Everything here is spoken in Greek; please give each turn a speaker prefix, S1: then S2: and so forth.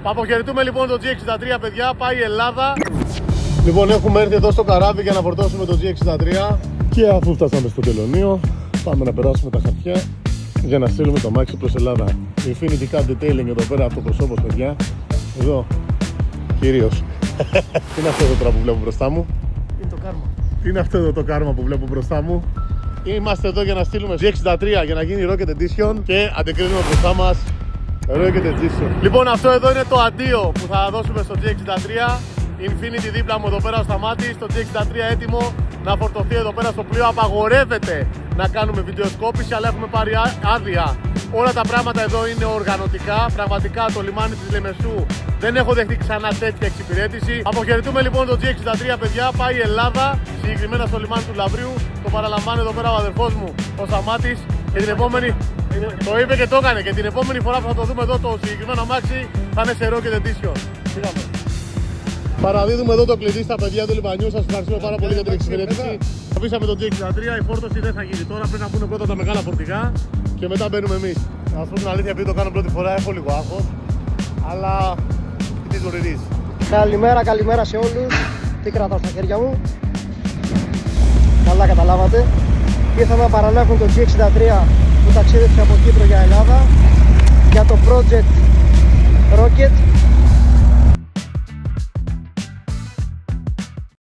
S1: Αποχαιρετούμε λοιπόν το G63, παιδιά. Πάει η Ελλάδα. Λοιπόν, έχουμε έρθει εδώ στο καράβι για να φορτώσουμε το G63. Και αφού φτάσαμε στο τελωνείο, πάμε να περάσουμε τα χαρτιά για να στείλουμε το αμάξι προς Ελλάδα. Infinity Car Detailing εδώ πέρα, αυτοπροσώπος, παιδιά. Εδώ, κυρίως. Τι είναι αυτό εδώ τώρα που βλέπω μπροστά μου?
S2: Είναι το κάρμα.
S1: Τι είναι αυτό εδώ το κάρμα που βλέπω μπροστά μου? Είμαστε εδώ για να στείλουμε G63 για να γίνει Rocket Edition και αντικρίνουμε μπροστά μας Rocket Edition. Λοιπόν, αυτό εδώ είναι το αντίο που θα δώσουμε στο G63. Infinity δίπλα μου εδώ πέρα ο Σταμάτης. Το G63 έτοιμο να φορτωθεί εδώ πέρα στο πλοίο. Απαγορεύεται να κάνουμε βιντεοσκόπηση, αλλά έχουμε πάρει άδεια. Όλα τα πράγματα εδώ είναι οργανωτικά. Πραγματικά το λιμάνι της Λεμεσού δεν έχω δεχτεί ξανά τέτοια εξυπηρέτηση. Αποχαιρετούμε λοιπόν το G63, παιδιά. Πάει η Ελλάδα, συγκεκριμένα στο λιμάνι του Λαβρίου. Το παραλαμβάνει εδώ πέρα ο αδερφός μου, ο Σταμάτης. Και την επόμενη. Το είπε και το έκανε. Και την επόμενη φορά που θα το δούμε εδώ το συγκεκριμένο αμάξι θα είναι σε Rocket Edition. Πήγαμε. Παραδίδουμε εδώ το κλειδί στα παιδιά του λιμανιού. Σας ευχαριστούμε πάρα πολύ για την εξυπηρέτηση. Αφήσαμε το G63, η φόρτωση δεν θα γίνει τώρα. Πρέπει να πούνε πρώτα τα μεγάλα φορτηγά και μετά μπαίνουμε εμείς. Να σας πω την αλήθεια, επειδή το κάνω πρώτη φορά, έχω λίγο άγχος. Αλλά it is what it is.
S2: Καλημέρα σε όλους. Τι κρατάω στα χέρια μου? Καλά καταλάβατε. Ήρθαμε να παραλάβουμε το G63 που ταξίδεψε από Κύπρο για Ελλάδα για το Project Rocket.